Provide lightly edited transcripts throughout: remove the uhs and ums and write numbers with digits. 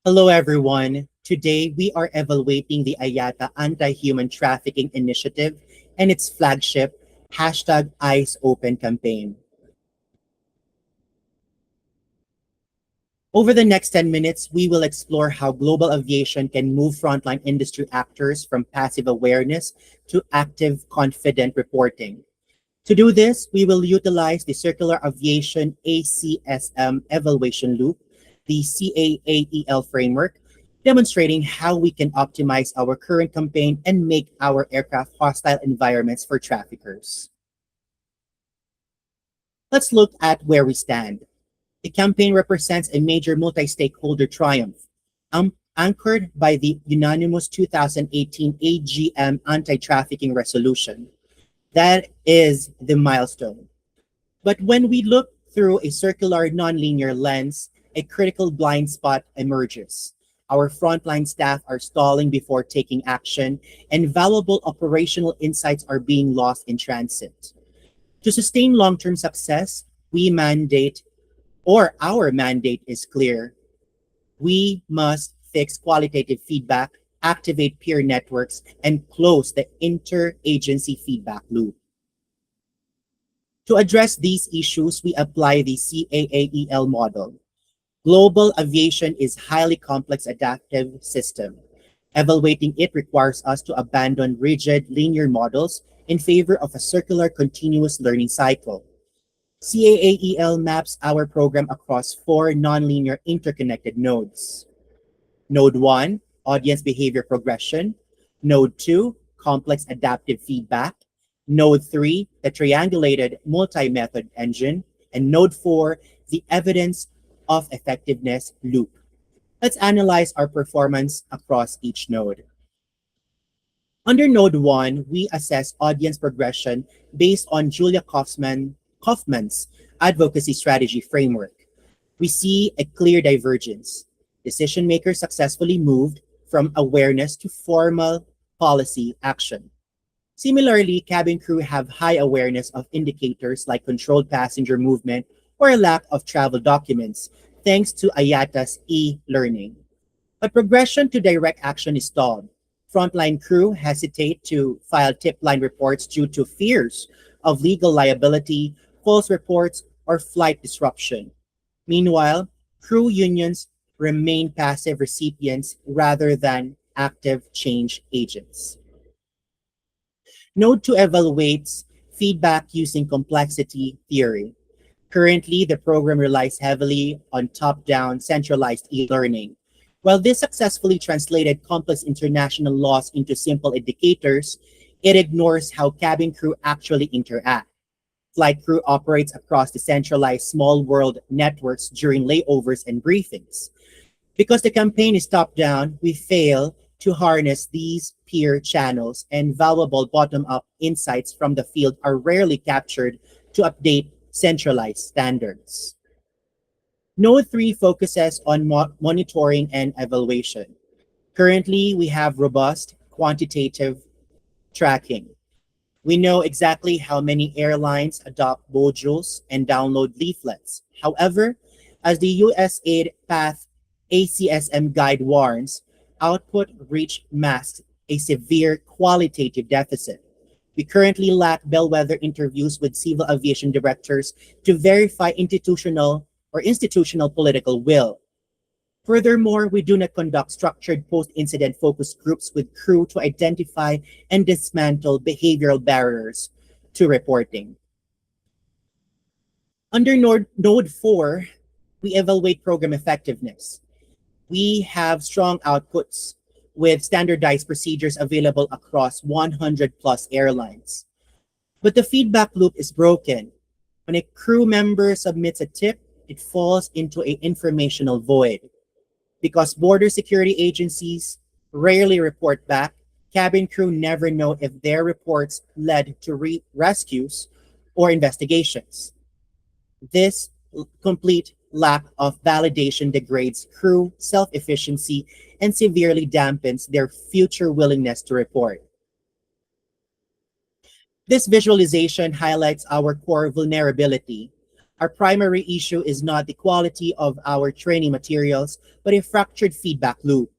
Hello, everyone. Today, we are evaluating the IATA Anti-Human Trafficking Initiative and its flagship #Eyes Open campaign. Over the next 10 minutes, we will explore how global aviation can move frontline industry actors from passive awareness to active, confident reporting. To do this, we will utilize the Circular Aviation ACSM evaluation loop, the C-AAEL framework, demonstrating how we can optimize our current campaign and make our aircraft hostile environments for traffickers. Let's look at where we stand. The campaign represents a major multi-stakeholder triumph, anchored by the unanimous 2018 AGM anti-trafficking resolution. That is the milestone. But when we look through a circular nonlinear lens, a critical blind spot emerges. Our frontline staff are stalling before taking action, and valuable operational insights are being lost in transit. To sustain long-term success, our mandate is clear. We must fix qualitative feedback, activate peer networks, and close the interagency feedback loop. To address these issues, we apply the C-AAEL model. Global aviation is a highly complex adaptive system. Evaluating it requires us to abandon rigid linear models in favor of a circular continuous learning cycle. C-AAEL maps our program across four nonlinear interconnected nodes. Node 1, audience behavior progression. Node 2, complex adaptive feedback. Node 3, the triangulated multi-method engine. And Node 4, the evidence of effectiveness loop. Let's analyze our performance across each node. Under Node 1, we assess audience progression based on Julia Kaufman's advocacy strategy framework. We see a clear divergence. Decision makers successfully moved from awareness to formal policy action. Similarly, cabin crew have high awareness of indicators like controlled passenger movement or a lack of travel documents, thanks to IATA's e-learning. But progression to direct action is stalled. Frontline crew hesitate to file tip line reports due to fears of legal liability, false reports, or flight disruption. Meanwhile, crew unions remain passive recipients rather than active change agents. Node 2 evaluates feedback using complexity theory. Currently, the program relies heavily on top-down centralized e-learning. While this successfully translated complex international laws into simple indicators, it ignores how cabin crew actually interact. Flight crew operates across decentralized small world networks during layovers and briefings. Because the campaign is top-down, we fail to harness these peer channels, and valuable bottom-up insights from the field are rarely captured to update centralized standards. Node 3 focuses on monitoring and evaluation. Currently, we have robust quantitative tracking. We know exactly how many airlines adopt modules and download leaflets. However, as the USAID Path ACSM guide warns, output reach masks a severe qualitative deficit. We currently lack bellwether interviews with civil aviation directors to verify institutional political will. Furthermore, we do not conduct structured post-incident focus groups with crew to identify and dismantle behavioral barriers to reporting. Under Node 4, we evaluate program effectiveness. We have strong outputs with standardized procedures available across 100 plus airlines. But the feedback loop is broken. When a crew member submits a tip, it falls into an informational void. Because border security agencies rarely report back, cabin crew never know if their reports led to rescues or investigations. This complete lack of validation degrades crew self-efficiency and severely dampens their future willingness to report. This visualization highlights our core vulnerability. Our primary issue is not the quality of our training materials, but a fractured feedback loop.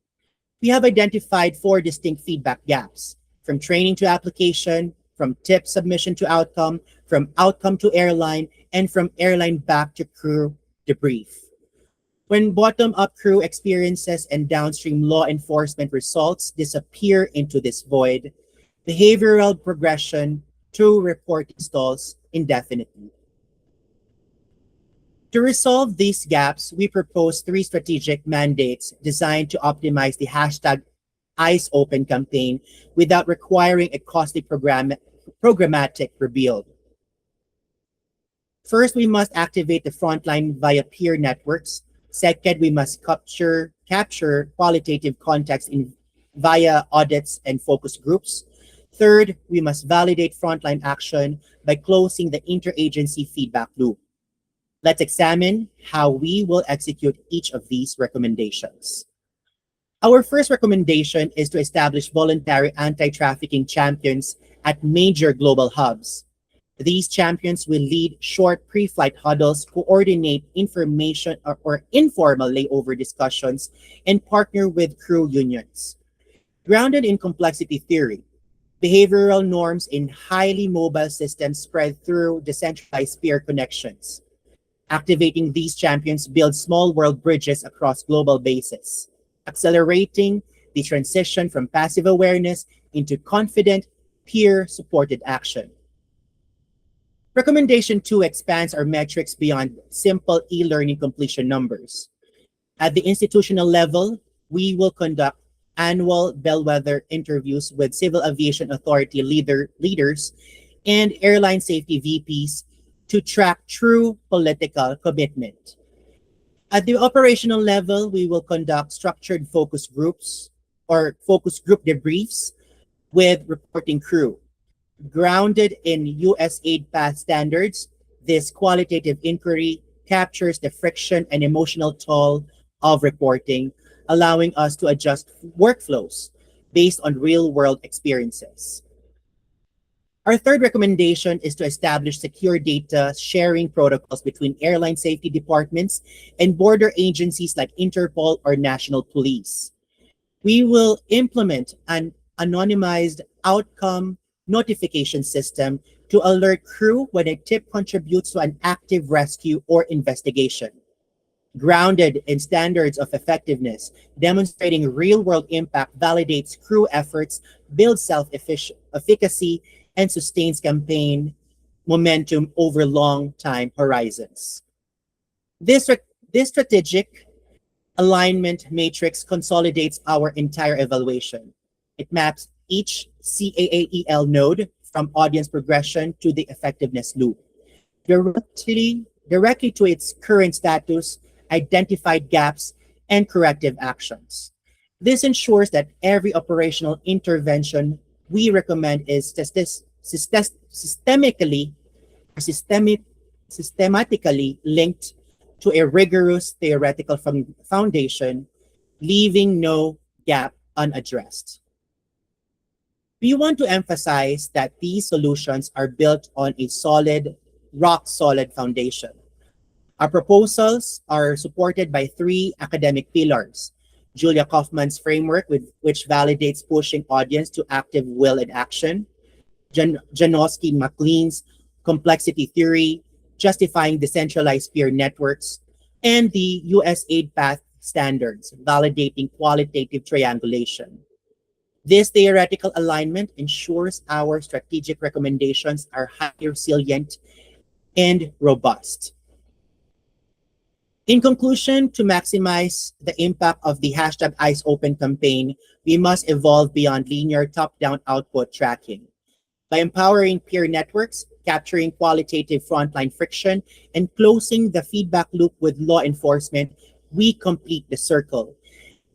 We have identified four distinct feedback gaps: from training to application, from tip submission to outcome, from outcome to airline, and from airline back to crew debrief. When bottom-up crew experiences and downstream law enforcement results disappear into this void, behavioral progression to reporting stalls indefinitely. To resolve these gaps, we propose three strategic mandates designed to optimize the hashtag Eyes Open campaign without requiring a costly programmatic rebuild. First, we must activate the frontline via peer networks. Second, we must capture qualitative context via audits and focus groups. Third, we must validate frontline action by closing the interagency feedback loop. Let's examine how we will execute each of these recommendations. Our first recommendation is to establish voluntary anti-trafficking champions at major global hubs. These champions will lead short pre-flight huddles, coordinate information or informal layover discussions, and partner with crew unions. Grounded in complexity theory, behavioral norms in highly mobile systems spread through decentralized peer connections. Activating these champions builds small world bridges across global bases, accelerating the transition from passive awareness into confident, peer-supported action. Recommendation 2 expands our metrics beyond simple e-learning completion numbers. At the institutional level, we will conduct annual bellwether interviews with Civil Aviation Authority leaders and airline safety VPs to track true political commitment. At the operational level, we will conduct structured focus groups or focus group debriefs with reporting crew. Grounded in US aid path standards, this qualitative inquiry captures the friction and emotional toll of reporting, allowing us to adjust workflows based on real-world experiences. Our third recommendation is to establish secure data sharing protocols between airline safety departments and border agencies like Interpol or National Police. We will implement an anonymized outcome notification system to alert crew when a tip contributes to an active rescue or investigation. Grounded in standards of effectiveness, demonstrating real-world impact validates crew efforts, builds self-efficacy, and sustains campaign momentum over long time horizons. This strategic alignment matrix consolidates our entire evaluation. It maps each C-AAEL node from audience progression to the effectiveness loop, directly to its current status, identified gaps, and corrective actions. This ensures that every operational intervention we recommend is systematically linked to a rigorous theoretical foundation, leaving no gap unaddressed. We want to emphasize that these solutions are built on a rock-solid foundation. Our proposals are supported by three academic pillars: Julia Kaufman's framework, which validates pushing audience to active will and action; Janowski McLean's complexity theory, justifying decentralized peer networks; and the US aid path standards, validating qualitative triangulation. This theoretical alignment ensures our strategic recommendations are highly resilient and robust. In conclusion, to maximize the impact of the hashtag Eyes Open campaign, we must evolve beyond linear top-down output tracking. By empowering peer networks, capturing qualitative frontline friction, and closing the feedback loop with law enforcement, we complete the circle.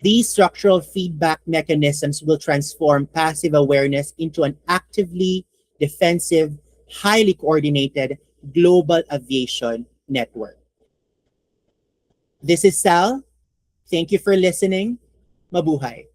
These structural feedback mechanisms will transform passive awareness into an actively defensive, highly coordinated global aviation network. This is Sal. Thank you for listening. Mabuhay.